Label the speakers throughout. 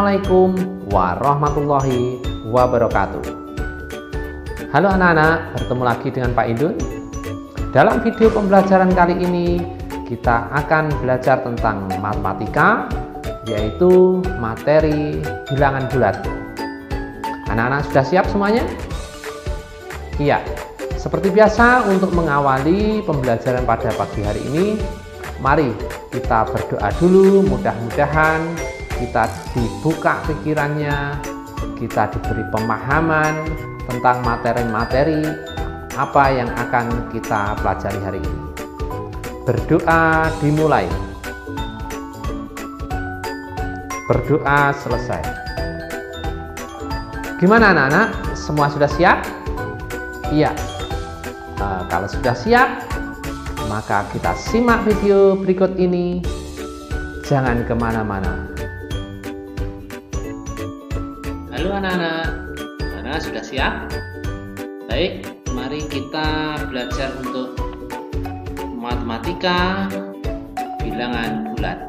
Speaker 1: Assalamualaikum warahmatullahi wabarakatuh. Halo anak-anak, bertemu lagi dengan Pak Idun. Dalam video pembelajaran kali ini kita akan belajar tentang matematika, yaitu materi bilangan bulat. Anak-anak sudah siap semuanya? Iya, seperti biasa untuk mengawali pembelajaran pada pagi hari ini, mari kita berdoa dulu, mudah-mudahan kita dibuka pikirannya, kita diberi pemahaman tentang materi-materi apa yang akan kita pelajari hari ini. Berdoa dimulai. Berdoa selesai. Gimana anak-anak? Semua sudah siap? Iya. Kalau sudah siap, maka kita simak video berikut ini. Jangan kemana-mana. Halo anak-anak, mana sudah siap? Baik, mari kita belajar untuk matematika bilangan bulat.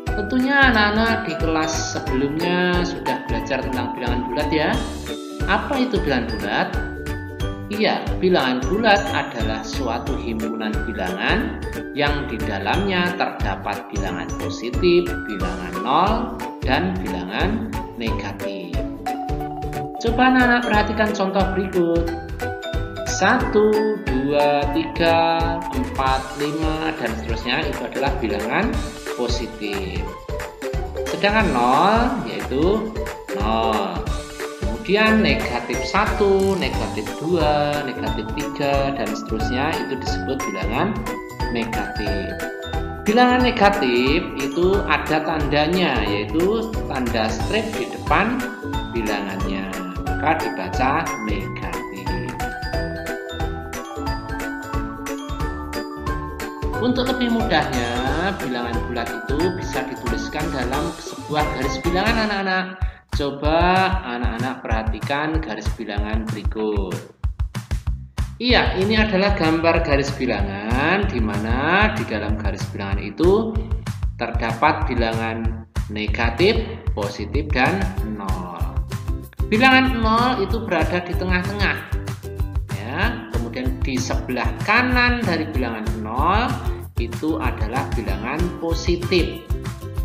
Speaker 1: Tentunya anak-anak di kelas sebelumnya sudah belajar tentang bilangan bulat ya. Apa itu bilangan bulat? Iya, bilangan bulat adalah suatu himpunan bilangan yang di dalamnya terdapat bilangan positif, bilangan nol, dan bilangan negatif. Coba anak-anak perhatikan contoh berikut. 1, 2, 3, 4, 5, dan seterusnya itu adalah bilangan positif. Sedangkan 0 yaitu 0. Kemudian negatif 1, negatif 2, negatif 3, dan seterusnya itu disebut bilangan negatif. Bilangan negatif itu ada tandanya, yaitu tanda strip di depan bilangannya, maka dibaca negatif. Untuk lebih mudahnya, bilangan bulat itu bisa dituliskan dalam sebuah garis bilangan anak-anak. Coba anak-anak perhatikan garis bilangan berikut. Iya, ini adalah gambar garis bilangan di mana di dalam garis bilangan itu terdapat bilangan negatif, positif, dan 0. Bilangan 0 itu berada di tengah-tengah. Ya, kemudian di sebelah kanan dari bilangan 0 itu adalah bilangan positif.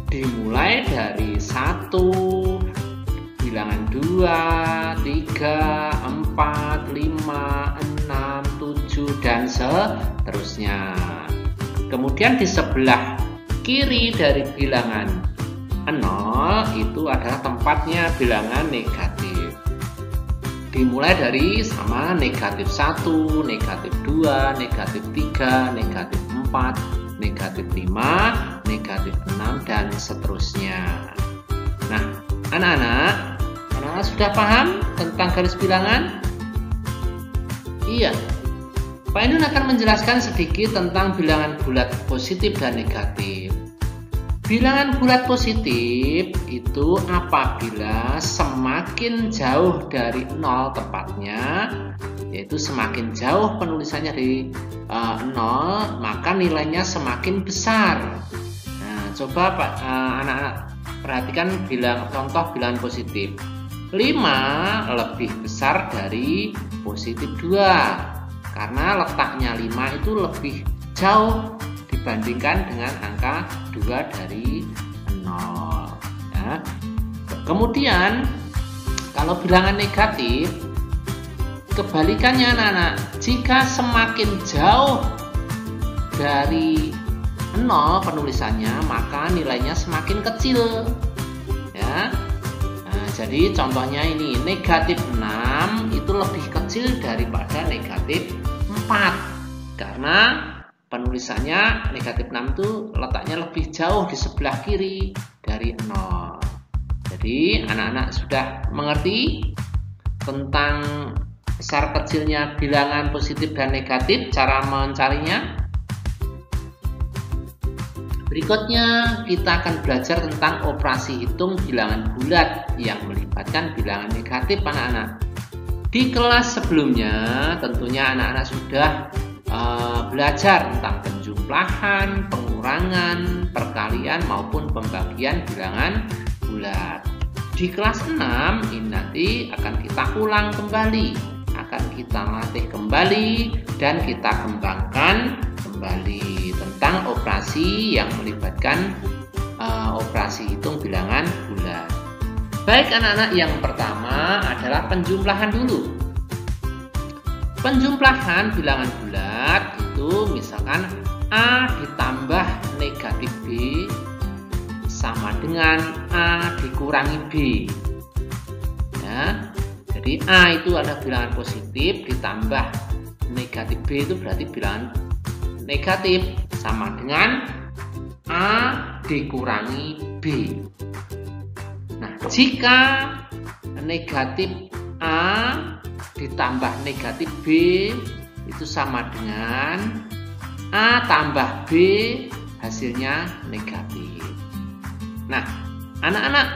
Speaker 1: Dimulai dari 1, bilangan 2, 3, 4, 5, 6, 7, dan seterusnya. Kemudian di sebelah kiri dari bilangan 0 itu adalah tempatnya bilangan negatif. Dimulai dari sama negatif 1, negatif 2, negatif 3, negatif 4, negatif 5, negatif 6, dan seterusnya. Nah, anak-anak sudah paham tentang garis bilangan? Iya. Pak Idun akan menjelaskan sedikit tentang bilangan bulat positif dan negatif. Bilangan bulat positif itu apabila semakin jauh dari 0 tepatnya, yaitu semakin jauh penulisannya dari 0, maka nilainya semakin besar. Nah, coba Pak anak-anak perhatikan contoh bilangan positif. 5 lebih besar dari positif 2 karena letaknya 5 itu lebih jauh dibandingkan dengan angka 2 dari 0 ya. Kemudian kalau bilangan negatif, kebalikannya anak-anak, jika semakin jauh dari 0 penulisannya maka nilainya semakin kecil ya. Jadi contohnya ini negatif 6 itu lebih kecil daripada negatif 4 karena penulisannya negatif 6 itu letaknya lebih jauh di sebelah kiri dari 0. Jadi anak-anak sudah mengerti tentang besar kecilnya bilangan positif dan negatif, cara mencarinya. Berikutnya kita akan belajar tentang operasi hitung bilangan bulat yang melibatkan bilangan negatif anak-anak. Di kelas sebelumnya tentunya anak-anak sudah belajar tentang penjumlahan, pengurangan, perkalian maupun pembagian bilangan bulat. bulat. Di kelas 6 ini nanti akan kita ulang kembali, akan kita latih kembali dan kita kembangkan kembali tentang operasi yang melibatkan operasi hitung bilangan bulat. Baik anak-anak, yang pertama adalah penjumlahan dulu. Penjumlahan bilangan bulat itu misalkan A ditambah negatif B sama dengan A dikurangi B. Ya, jadi A itu adalah bilangan positif ditambah negatif B itu berarti bilangan negatif sama dengan A dikurangi B. Nah, jika negatif A ditambah negatif B itu sama dengan A tambah B, hasilnya negatif. Nah, anak-anak,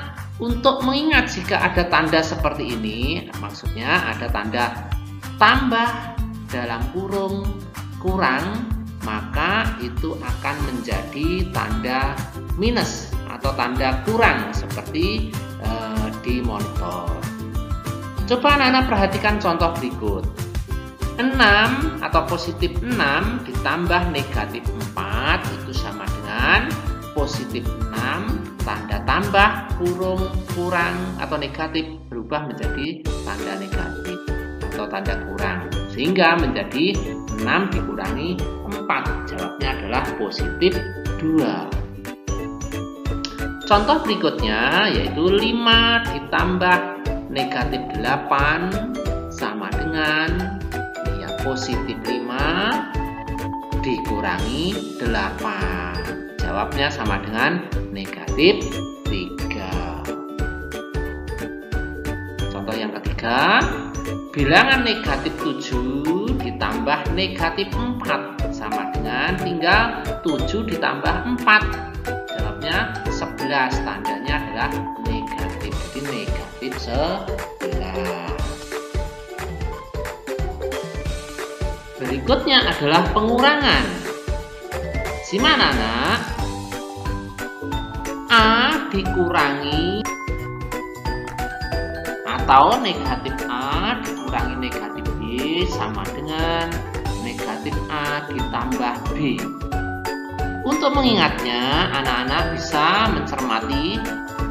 Speaker 1: untuk mengingat jika ada tanda seperti ini, maksudnya ada tanda tambah dalam kurung kurang, maka itu akan menjadi tanda minus atau tanda kurang seperti di monitor. Coba anak-anak perhatikan contoh berikut. 6 atau positif 6 ditambah negatif 4 itu sama dengan positif 6 tanda tambah kurung kurang atau negatif berubah menjadi tanda negatif atau tanda kurang, sehingga menjadi 6 dikurangi 4. Jawabnya adalah positif 2. Contoh berikutnya yaitu 5 ditambah negatif 8 sama dengan positif 5 dikurangi 8. Jawabnya sama dengan negatif 3. Contoh yang ketiga, bilangan negatif 7 ditambah negatif 4 sama dengan tinggal 7 ditambah 4. Jawabnya 11. Tandanya adalah negatif. Jadi negatif 11. Berikutnya adalah pengurangan. Gimana nak? A dikurangi atau negatif A dikurangi negatif B sama dengan negatif A ditambah B. Untuk mengingatnya, anak-anak bisa mencermati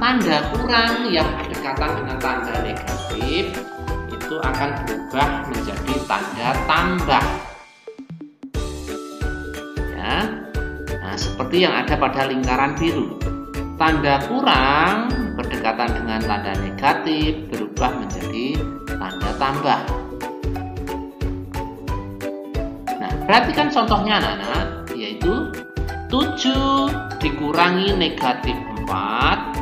Speaker 1: tanda kurang yang berdekatan dengan tanda negatif itu akan berubah menjadi tanda tambah. Ya. Nah, seperti yang ada pada lingkaran biru. Tanda kurang berdekatan dengan tanda negatif berubah menjadi tanda tambah. Nah, perhatikan contohnya anak-anak, yaitu 7 dikurangi negatif 4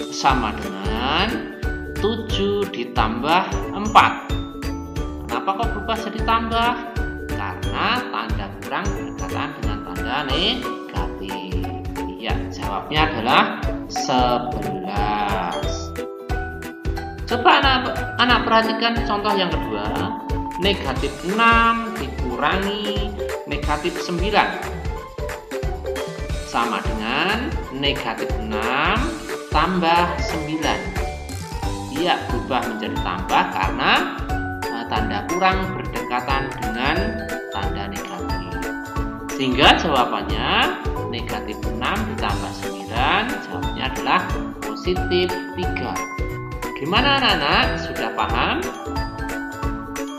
Speaker 1: sama dengan 7 ditambah 4. Kenapa kok berubah jadi tambah? Karena tanda kurang berdekatan dengan tanda negatif. Ya, jawabnya adalah 11. Coba anak perhatikan contoh yang kedua. Negatif 6 dikurangi negatif 9 sama dengan negatif 6 tambah 9. Iya, berubah menjadi tambah karena tanda kurang berdekatan dengan tanda negatif. Sehingga jawabannya negatif 6 ditambah 9, jawabnya adalah positif 3. Gimana anak-anak? Sudah paham?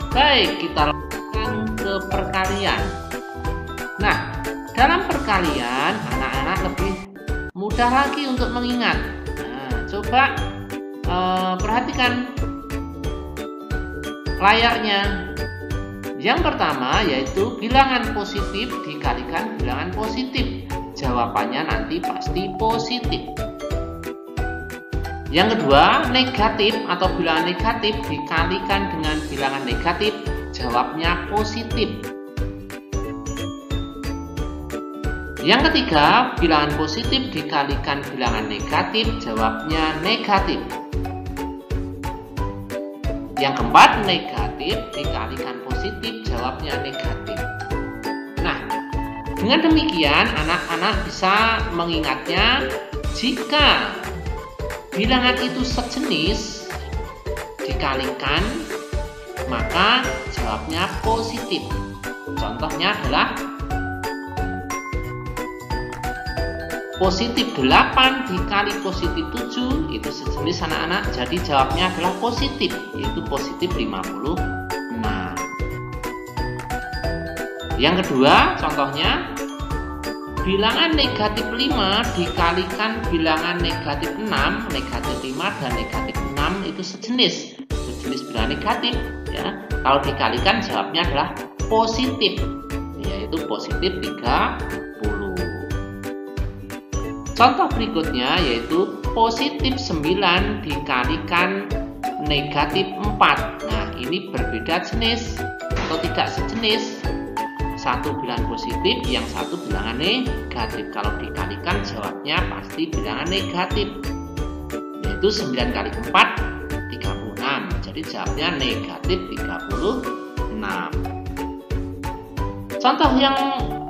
Speaker 1: Baik, kita lakukan ke perkalian. Nah, dalam perkalian anak-anak lebih mudah lagi untuk mengingat. Nah, coba perhatikan layarnya. Yang pertama yaitu bilangan positif dikalikan bilangan positif. Jawabannya nanti pasti positif. Yang kedua, negatif atau bilangan negatif dikalikan dengan bilangan negatif. Jawabnya positif. Yang ketiga, bilangan positif dikalikan bilangan negatif. Jawabnya negatif. Yang keempat, negatif dikalikan positif, jawabnya negatif. Nah, dengan demikian anak-anak bisa mengingatnya jika bilangan itu sejenis dikalikan, maka jawabnya positif. Contohnya adalah positif 8 dikali positif 7 itu sejenis anak-anak, jadi jawabnya adalah positif, yaitu positif 56. Yang kedua contohnya, bilangan negatif 5 dikalikan bilangan negatif 6, negatif 5 dan negatif 6 itu sejenis bilangan negatif ya. Kalau dikalikan jawabnya adalah positif, yaitu positif 30. Contoh berikutnya yaitu positif 9 dikalikan negatif 4. Nah, ini berbeda jenis atau tidak sejenis. Satu bilangan positif, yang satu bilangan negatif. Kalau dikalikan jawabnya pasti bilangan negatif, yaitu 9 kali 4 36. Jadi jawabnya negatif 36. Contoh yang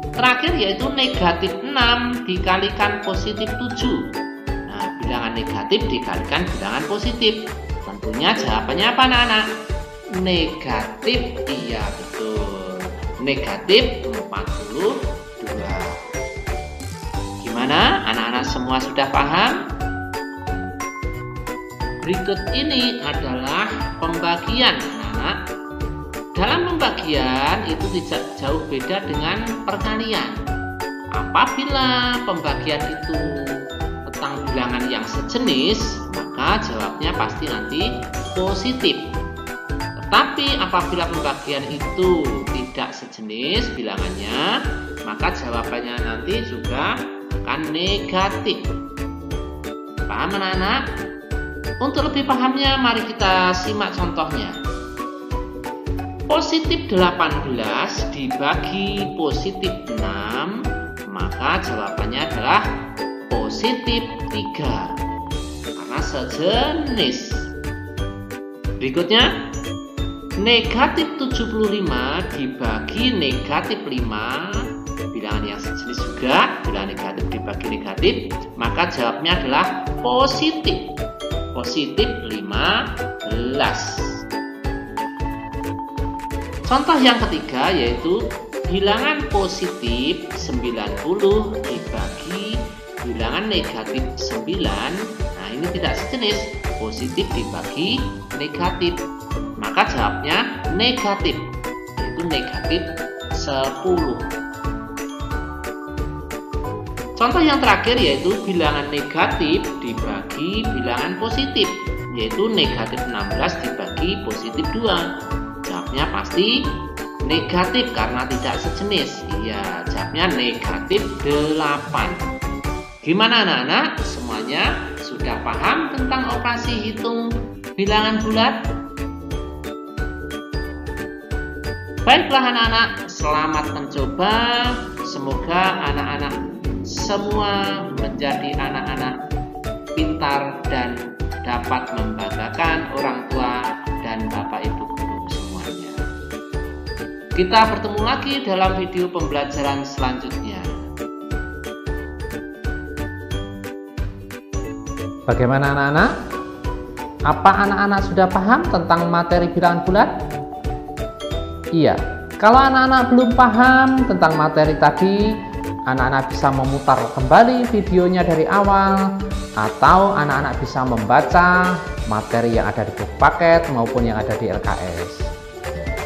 Speaker 1: terakhir yaitu negatif 6 dikalikan positif 7. Nah, bilangan negatif dikalikan bilangan positif. Tentunya jawabannya apa anak-anak? Negatif, iya betul. Negatif 42. Gimana? Anak-anak semua sudah paham? Berikut ini adalah pembagian anak-anak. Dalam pembagian itu tidak jauh beda dengan perkalian. Apabila pembagian itu tentang bilangan yang sejenis, maka jawabnya pasti nanti positif. Tetapi apabila pembagian itu tidak sejenis bilangannya, maka jawabannya nanti juga akan negatif. Paham anak-anak? Untuk lebih pahamnya, mari kita simak contohnya. Positif 18 dibagi positif 6, maka jawabannya adalah positif 3 karena sejenis. Berikutnya, negatif 75 dibagi negatif 5, bilangan yang sejenis juga, bilangan negatif dibagi negatif, maka jawabnya adalah positif 15. Contoh yang ketiga yaitu bilangan positif 90 dibagi bilangan negatif 9. Nah, ini tidak sejenis, positif dibagi negatif, maka jawabnya negatif, yaitu negatif 10. Contoh yang terakhir yaitu bilangan negatif dibagi bilangan positif, yaitu negatif 16 dibagi positif 2. Jawabnya pasti negatif karena tidak sejenis. Iya, jawabnya negatif 8. Gimana anak-anak? Semuanya sudah paham tentang operasi hitung bilangan bulat? Baiklah anak-anak, selamat mencoba. Semoga anak-anak semua menjadi anak-anak pintar dan dapat membanggakan orang tua dan Bapak Ibu guru semuanya. Kita bertemu lagi dalam video pembelajaran selanjutnya.
Speaker 2: Bagaimana anak-anak? Apa anak-anak sudah paham tentang materi bilangan bulat? Iya, kalau anak-anak belum paham tentang materi tadi, anak-anak bisa memutar kembali videonya dari awal, atau anak-anak bisa membaca materi yang ada di buku paket maupun yang ada di LKS.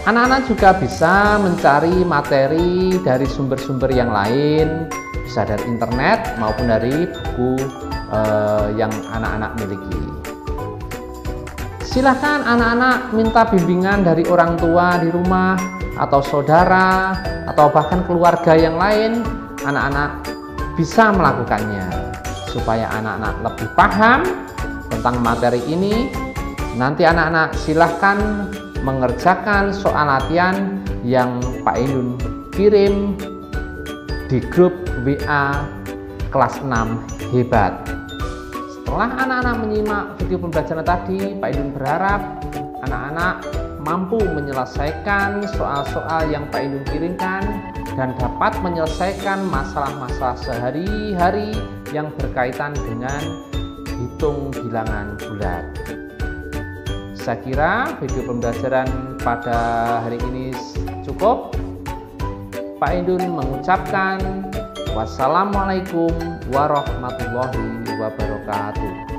Speaker 2: Anak-anak juga bisa mencari materi dari sumber-sumber yang lain, bisa dari internet maupun dari buku yang anak-anak miliki. Silahkan anak-anak minta bimbingan dari orang tua di rumah, atau saudara, atau bahkan keluarga yang lain. Anak-anak bisa melakukannya supaya anak-anak lebih paham tentang materi ini. Nanti anak-anak silahkan mengerjakan soal latihan yang Pak Indun kirim di grup WA kelas 6 hebat. Setelah anak-anak menyimak video pembelajaran tadi, Pak Indun berharap anak-anak mampu menyelesaikan soal-soal yang Pak Indun kirimkan dan dapat menyelesaikan masalah-masalah sehari-hari yang berkaitan dengan menghitung bilangan bulat. Saya kira video pembelajaran pada hari ini cukup. Pak Indun mengucapkan wassalamualaikum warahmatullahi wabarakatuh.